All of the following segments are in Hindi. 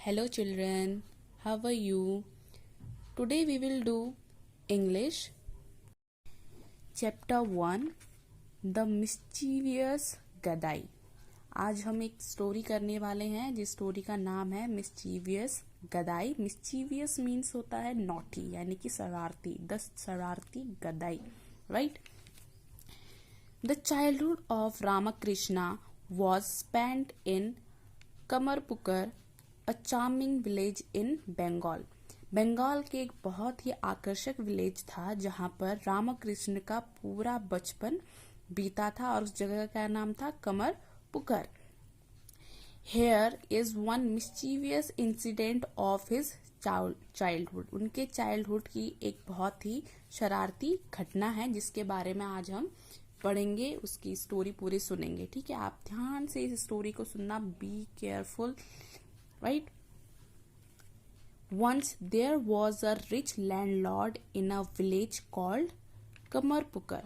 Hello children, how are you? Today we will do English Chapter 1 The Mischievous Gadai। आज हम एक स्टोरी करने वाले हैं जिस स्टोरी का नाम है मिस्चीवियस गदाई। मिस्चीवियस मीन्स होता है नॉटी यानी कि शरारती, द शरारती Gadai, right. The childhood of Ramakrishna was spent in Kamarpukur, a charming village in Bengal. Bengal के एक बहुत ही आकर्षक विलेज था जहां पर रामकृष्ण का पूरा बचपन बीता था और उस जगह का नाम था Kamarpukur. Here is one mischievous incident of his childhood. उनके चाइल्डहुड की एक बहुत ही शरारती घटना है जिसके बारे में आज हम पढ़ेंगे, उसकी स्टोरी पूरी सुनेंगे। ठीक है, आप ध्यान से इस स्टोरी को सुनना, be careful, right. Once there was a rich landlord in a village called कमरपुकर।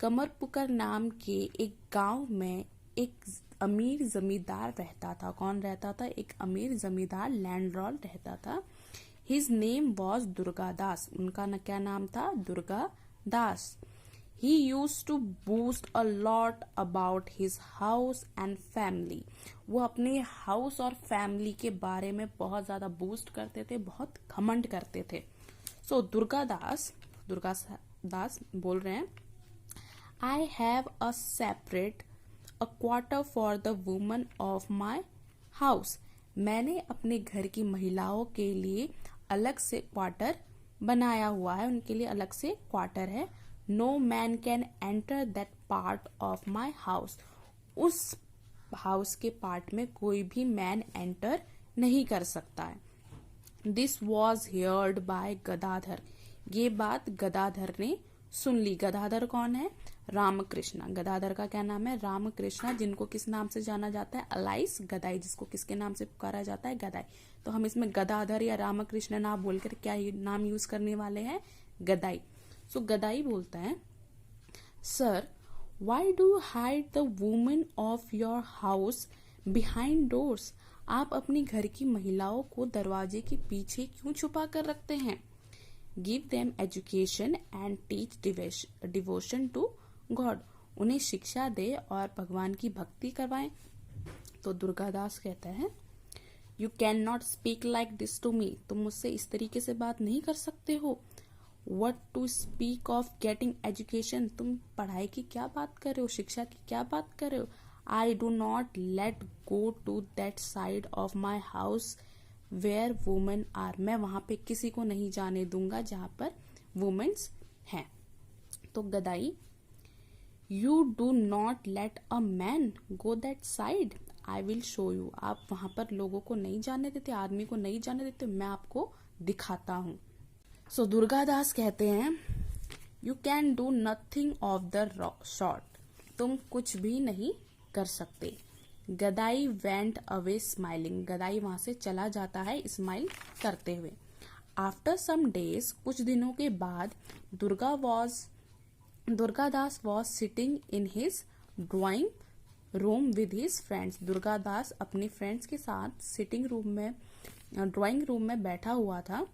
कमरपुकर नाम के एक गांव में एक अमीर जमींदार रहता था। कौन रहता था? एक अमीर जमींदार, लैंडलॉर्ड रहता था। His name was Durgadas. उनका क्या नाम था? Durgadas. He used to boast a lot about his house and family। वो अपने हाउस और फैमिली के बारे में बहुत ज्यादा बूस्ट करते थे, बहुत घमंड करते थे। सो दुर्गादास बोल रहे हैं, I have a separate a quarter for the woman of my house. मैंने अपने घर की महिलाओं के लिए अलग से क्वार्टर बनाया हुआ है, उनके लिए अलग से क्वार्टर है। No man can enter that part of my house. उस हाउस के पार्ट में कोई भी मैन एंटर नहीं कर सकता है। This was heard by Gadadhar. ये बात गदाधर ने सुन ली। गदाधर कौन है? रामकृष्णा। गदाधर का क्या नाम है? रामकृष्णा, जिनको किस नाम से जाना जाता है? अलाइस गदाई, जिसको किसके नाम से पुकारा जाता है? गदाई। तो हम इसमें गदाधर या रामकृष्ण ना बोलकर क्या नाम यूज करने वाले हैं? गदाई। सो गदाई बोलता है, sir why do you hide the women of your house behind doors. आप अपनी घर की महिलाओं को दरवाजे के पीछे क्यों छुपा कर रखते हैं? Give them education and teach devotion to God. उन्हें शिक्षा दे और भगवान की भक्ति करवाएं। तो दुर्गादास कहता है, you can not speak like this to me. तुम मुझसे इस तरीके से बात नहीं कर सकते हो। What to speak of getting education। तुम पढ़ाई की क्या बात कर रहे हो, शिक्षा की क्या बात कर रहे हो। I do not let go to that side of my house where women are। मैं वहां पे किसी को नहीं जाने दूंगा जहां पर वुमेन्स हैं। तो Gadai, You do not let a man go that side। I will show you। आप वहां पर लोगों को नहीं जाने देते, आदमी को नहीं जाने देते, मैं आपको दिखाता हूँ। सो दुर्गादास कहते हैं, you can do nothing of the short. तुम कुछ भी नहीं कर सकते। Gadai went away smiling. Gadai वहां से चला जाता है स्माइल करते हुए। आफ्टर सम डेज, कुछ दिनों के बाद, Durgadas was sitting in his drawing room with his friends. Durgadas अपने फ्रेंड्स के साथ सिटिंग रूम में, ड्राइंग रूम में बैठा हुआ था।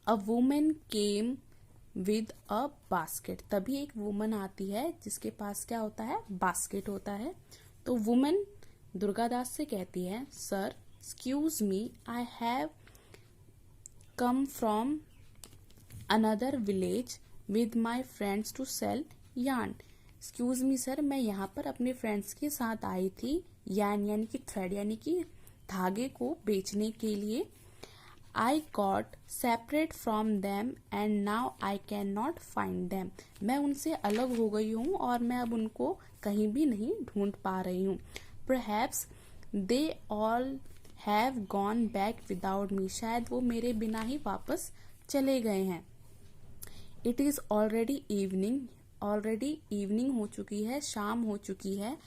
A women came with a basket. तभी एक वुमन आती है जिसके पास क्या होता है? बास्केट होता है। तो वुमन दुर्गादास से कहती है, sir excuse me, I have come from another village with my friends to sell yarn. Excuse me sir, मैं यहाँ पर अपने फ्रेंड्स के साथ आई थी यार्न यानी कि थ्रेड यानी कि धागे को बेचने के लिए। I got separate from them and now I cannot find them। मैं उनसे अलग हो गई हूँ और मैं अब उनको कहीं भी नहीं ढूंढ पा रही हूँ। Perhaps they all have gone back without me। शायद वो मेरे बिना ही वापस चले गए हैं। It is already evening। हो चुकी है, शाम हो चुकी है।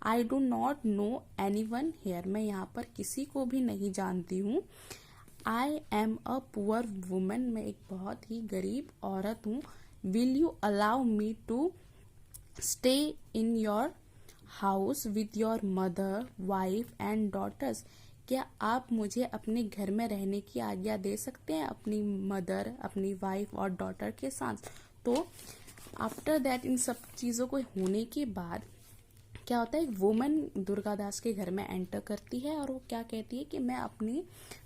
I do not know anyone here। मैं यहाँ पर किसी को भी नहीं जानती हूँ। I am a poor woman। मैं एक बहुत ही गरीब औरत हूँ। Will you allow me to stay in your house with your mother, wife and daughters। क्या आप मुझे अपने घर में रहने की आज्ञा दे सकते हैं अपनी मदर, अपनी वाइफ और डॉटर के साथ। तो आफ्टर दैट, इन सब चीज़ों को होने के बाद क्या होता है, एक वुमन दुर्गा दास के घर में एंटर करती है और वो क्या कहती है कि मैं अपनी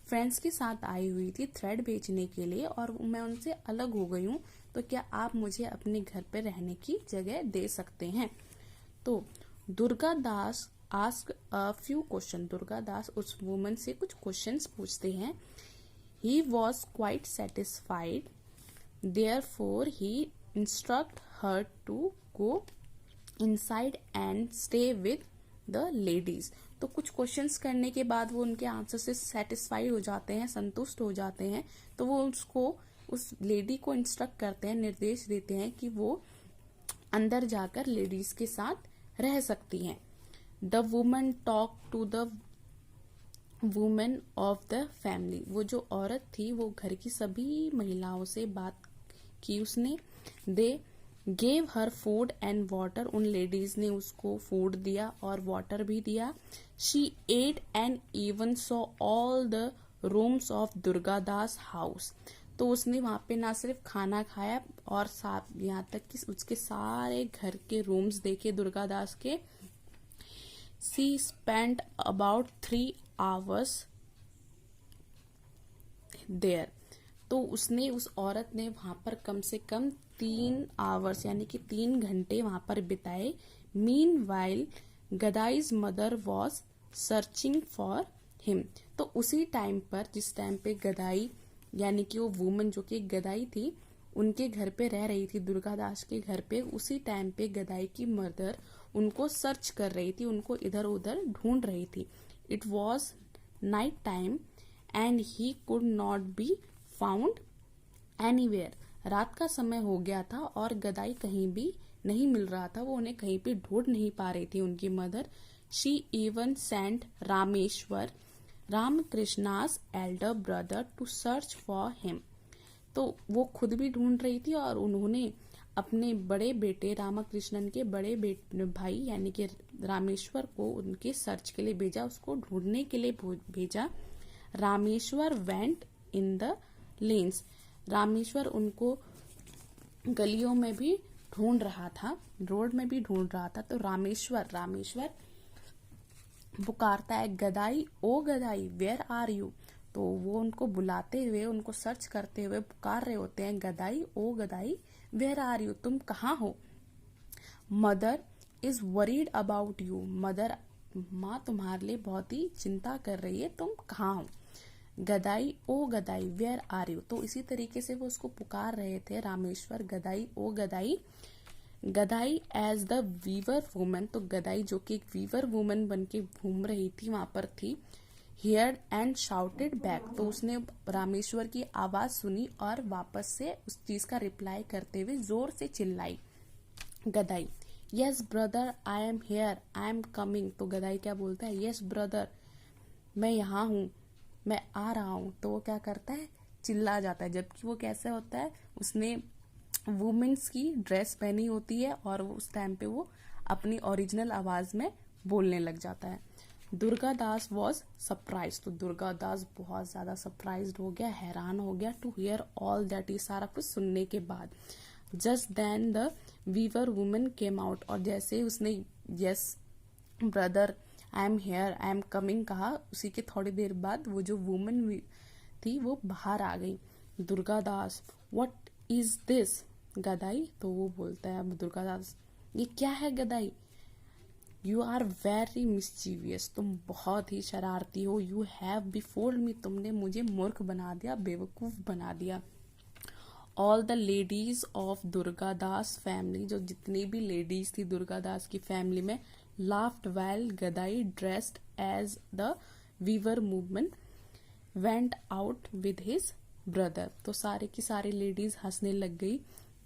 फ्रेंड्स के साथ आई हुई थी थ्रेड बेचने के लिए और मैं उनसे अलग हो गई हूँ, तो क्या आप मुझे अपने घर पे रहने की जगह दे सकते हैं। तो Durga Das ask a few question, Durga Das उस वुमन से कुछ क्वेश्चंस पूछते हैं। He was quite satisfied, therefore he instruct her to go inside and stay with the ladies. तो कुछ क्वेश्चंस करने के बाद वो उनके आंसर से सेटिस्फाइड हो जाते हैं, संतुष्ट हो जाते हैं, तो वो उसको, उस लेडी को इंस्ट्रक्ट करते हैं, निर्देश देते हैं कि वो अंदर जाकर लेडीज के साथ रह सकती हैं। The woman talk to the women of the family, वो जो औरत थी वो घर की सभी महिलाओं से बात की उसने। They gave her food and water, उन लेडीज ने उसको फूड दिया और वाटर भी दिया। She ate and even saw all the rooms of Durga Das house, तो उसने वहां पे ना सिर्फ खाना खाया और साथ यहाँ तक कि उसके सारे घर के रूम्स देखे दुर्गा दास के। She spent about 3 hours there, तो उसने, उस औरत ने वहां पर कम से कम 3 आवर्स यानी कि 3 घंटे वहां पर बिताए। Meanwhile Gadai's mother was searching for him, तो उसी टाइम पर, जिस टाइम पे गदाई यानी कि वो वुमन जो कि गदाई थी उनके घर पे रह रही थी, दुर्गा दास के घर पे, उसी टाइम पे गदाई की मदर उनको सर्च कर रही थी, उनको इधर उधर ढूंढ रही थी। It was night time and he could not be found anywhere, रात का समय हो गया था और गदाई कहीं भी नहीं मिल रहा था, वो उन्हें कहीं पे ढूंढ नहीं पा रही थी उनकी mother. She even sent Rameshwar, Ramakrishna's elder brother, to search for him, तो वो खुद भी ढूंढ रही थी और उन्होंने अपने बड़े बेटे रामकृष्णन के बड़े भाई यानी कि रामेश्वर को उनके सर्च के लिए भेजा, उसको ढूंढने के लिए भेजा। Rameshwar went in the lens, Rameshwar उनको गलियों में भी ढूंढ रहा था, रोड में भी ढूंढ रहा था। तो रामेश्वर पुकारता है, Gadai oh Gadai where are you, तो वो उनको बुलाते हुए, उनको सर्च करते हुए पुकार रहे होते हैं, Gadai oh Gadai where are you, तुम कहाँ हो। Mother is worried about you, mother, माँ तुम्हारे लिए बहुत ही चिंता कर रही है, तुम कहाँ हो। Gadai oh Gadai where are you, तो इसी तरीके से वो उसको पुकार रहे थे, Rameshwar Gadai oh Gadai. Gadai as the weaver woman, तो गदाई जो कि एक वीवर वुमन बन के घूम रही थी वहां पर थी। हियर एंड शाउटेड बैक, तो उसने रामेश्वर की आवाज सुनी और वापस से उस चीज का रिप्लाई करते हुए जोर से चिल्लाई। Gadai, yes brother I am here, I am coming, तो गदाई क्या बोलता है, यस ब्रदर मैं यहाँ हूँ, मैं आ रहा हूँ, तो वो क्या करता है, चिल्ला जाता है, जबकि वो कैसे होता है, उसने वुमेन्स की ड्रेस पहनी होती है और उस टाइम पे वो अपनी ओरिजिनल आवाज में बोलने लग जाता है। दुर्गा दास वॉज सरप्राइज, तो दुर्गा दास बहुत ज्यादा सरप्राइज हो गया, हैरान हो गया, टू हियर ऑल दैट, ये सारा कुछ सुनने के बाद। Just then the weaver woman came out, और जैसे उसने yes brother I am here I am coming कहा, उसी के थोड़ी देर बाद वो जो वुमन थी वो बाहर आ गई। Durga Das, what is this Gadai, तो वो बोलता है दुर्गा दास, ये क्या है Gadai. You are very mischievous, तुम बहुत ही शरारती हो। यू हैव बिफोल्ड मी, तुमने मुझे मूर्ख बना दिया, बेवकूफ बना दिया। All the ladies of Durga Das family, जो जितनी भी लेडीज थी दुर्गा दास की फैमिली में, laughed while Gadai dressed as the weaver movement went out with his brother, तो सारे की सारी लेडीज हंसने लग गई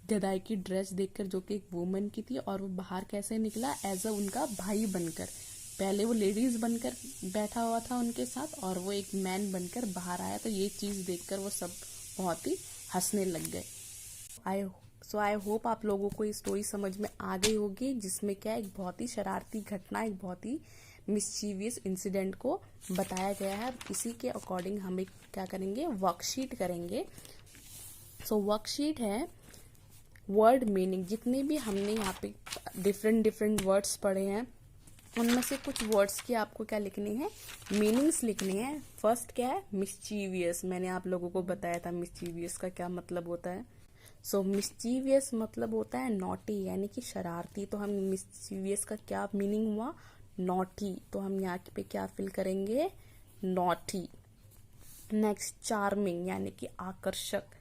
गदाई की ड्रेस देखकर, जो कि एक वुमन की थी, और वो बाहर कैसे निकला, एज अ उनका भाई बनकर। पहले वो लेडीज बनकर बैठा हुआ था उनके साथ और वो एक मैन बनकर बाहर आया, तो ये चीज देखकर वो सब बहुत ही हंसने लग गए। आई होप आप लोगों को ये स्टोरी समझ में आ गई होगी, जिसमें क्या एक बहुत ही शरारती घटना, एक बहुत ही मिस्चीवियस इंसिडेंट को बताया गया है। इसी के अकॉर्डिंग हम एक क्या करेंगे, वर्कशीट करेंगे। सो वर्कशीट है वर्ड मीनिंग। जितने भी हमने यहाँ पे डिफरेंट वर्ड्स पढ़े हैं उनमें से कुछ वर्ड्स की आपको क्या लिखनी है, मीनिंग्स लिखनी है। फर्स्ट क्या है, मिस्चीवियस। मैंने आप लोगों को बताया था मिस्चीवियस का क्या मतलब होता है। सो मिस्चीवियस मतलब होता है नॉटी, यानी कि शरारती। तो हम मिस्चीवियस का क्या मीनिंग हुआ, नॉटी। तो हम यहाँ पे क्या फिल करेंगे, नॉटी। नेक्स्ट चार्मिंग यानी कि आकर्षक,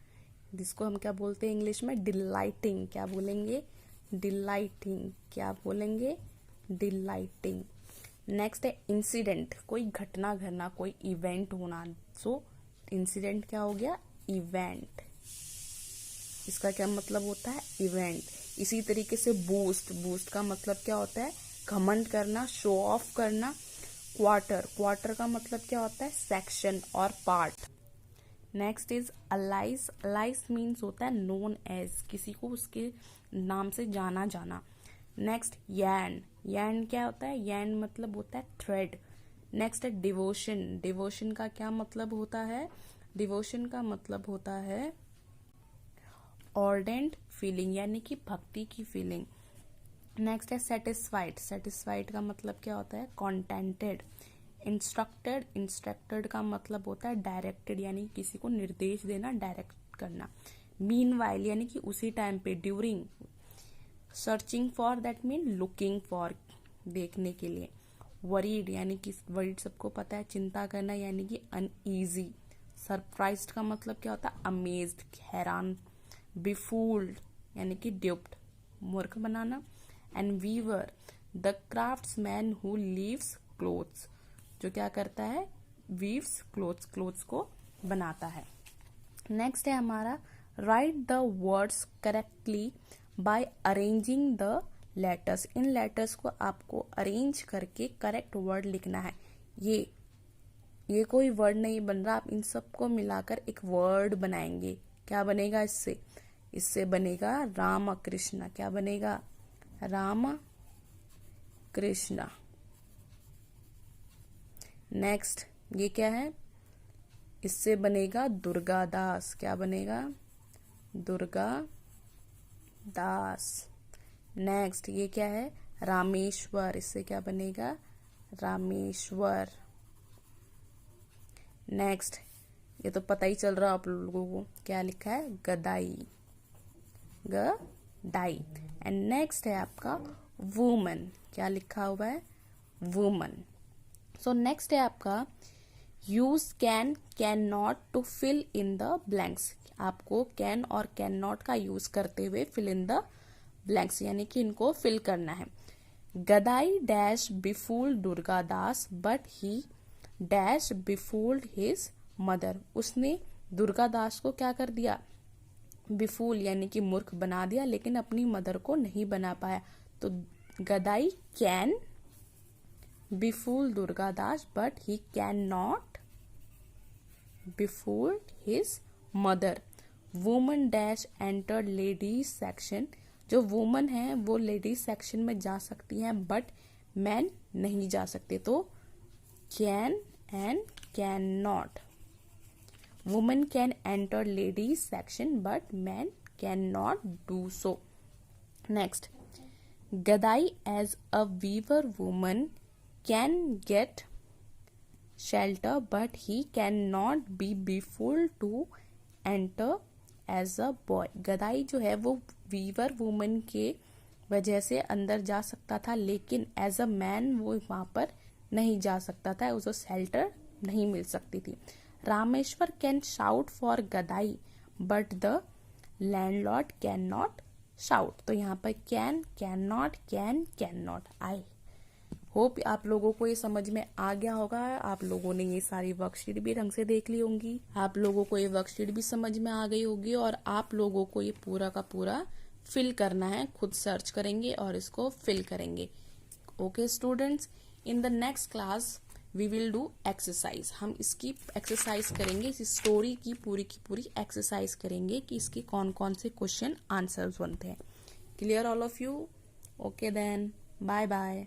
जिसको हम क्या बोलते हैं इंग्लिश में, डिलाइटिंग। क्या बोलेंगे, डिलाइटिंग। क्या बोलेंगे, डिलाइटिंग। नेक्स्ट है इंसिडेंट, कोई घटना घटना, कोई इवेंट होना। सो इंसिडेंट क्या हो गया, इवेंट। इसका क्या मतलब होता है, इवेंट। इसी तरीके से बूस्ट, बूस्ट का मतलब क्या होता है, घमंड करना, शो ऑफ करना। क्वार्टर, क्वार्टर का मतलब क्या होता है, सेक्शन और part. Next is alias, alias means होता है नोन एज, किसी को उसके नाम से जाना जाना। नेक्स्ट यैन, यैन क्या होता है, यैन मतलब होता है थ्रेड। नेक्स्ट है डिवोशन, डिवोशन का क्या मतलब होता है, डिवोशन का मतलब होता है ऑर्डेंट फीलिंग, यानी कि भक्ति की फीलिंग। नेक्स्ट है सेटिस्फाइड, सेटिस्फाइड का मतलब क्या होता है, कॉन्टेंटेड। इंस्ट्रक्टेड, इंस्ट्रक्टेड का मतलब होता है डायरेक्टेड, यानी किसी को निर्देश देना, डायरेक्ट करना। मीनवाइल यानी कि उसी टाइम पे, during. Searching for that mean looking for, देखने के लिए। वरीड यानी कि वरीड सबको पता है चिंता करना, यानी कि अनईजी। सरप्राइज्ड का मतलब क्या होता है, अमेज्ड, हैरान। बिफूल्ड यानी कि ड्यूप्ड, मूर्ख बनाना। And weaver, the craftsman who weaves clothes, जो क्या करता है, वीव्स क्लोथ्स, क्लोथ्स को बनाता है। नेक्स्ट है हमारा write the words correctly by arranging the letters. इन लेटर्स को आपको अरेंज करके करेक्ट वर्ड लिखना है। ये कोई वर्ड नहीं बन रहा, आप इन सबको मिलाकर एक वर्ड बनाएंगे। क्या बनेगा इससे, इससे बनेगा राम कृष्णा। क्या बनेगा, राम कृष्णा। नेक्स्ट ये क्या है, इससे बनेगा दुर्गा दास। क्या बनेगा, दुर्गा दास। नेक्स्ट ये क्या है, रामेश्वर, इससे क्या बनेगा, रामेश्वर। नेक्स्ट ये तो पता ही चल रहा आप लोगों को, क्या लिखा है, गदाई, गदाई। एंड नेक्स्ट है आपका वुमन, क्या लिखा हुआ है, वुमन। सो नेक्स्ट है आपका use can, can not to fill in the blanks. आपको कैन और कैन नॉट का यूज करते हुए फिल इन द ब्लैंक्स यानी कि इनको फिल करना है। Gadai dash befooled Durga Das but he dash befooled his mother. उसने दुर्गा दास को क्या कर दिया, बिफूल यानी कि मूर्ख बना दिया, लेकिन अपनी मदर को नहीं बना पाया। तो Gadai can befool Durga Das but he cannot befool his mother. Woman dash entered ladies section, जो woman है वो ladies section में जा सकती हैं but men नहीं जा सकते। तो can and cannot. Woman can enter ladies section but men cannot do so. Next, Gadai as a weaver woman can get shelter but he cannot be befooled to enter as a boy. Gadai जो है वो वीवर वुमन के वजह से अंदर जा सकता था, लेकिन एज अ मैन वो वहां पर नहीं जा सकता था, उसे शेल्टर नहीं मिल सकती थी। Rameshwar can shout for Gadai but the landlord can not shout. तो यहाँ पर can, can not, can not. I hope आप लोगों को ये समझ में आ गया होगा। आप लोगों ने ये सारी वर्कशीट भी ढंग से देख ली होंगी, आप लोगों को ये वर्कशीट भी समझ में आ गई होगी, और आप लोगों को ये पूरा का पूरा फिल करना है। खुद सर्च करेंगे और इसको फिल करेंगे। Okay students, in the next class we will do exercise. हम इसकी एक्सरसाइज करेंगे, इस स्टोरी की पूरी एक्सरसाइज करेंगे कि इसके कौन कौन से क्वेश्चन आंसर्स बनते हैं। Clear all of you? Okay then, bye bye.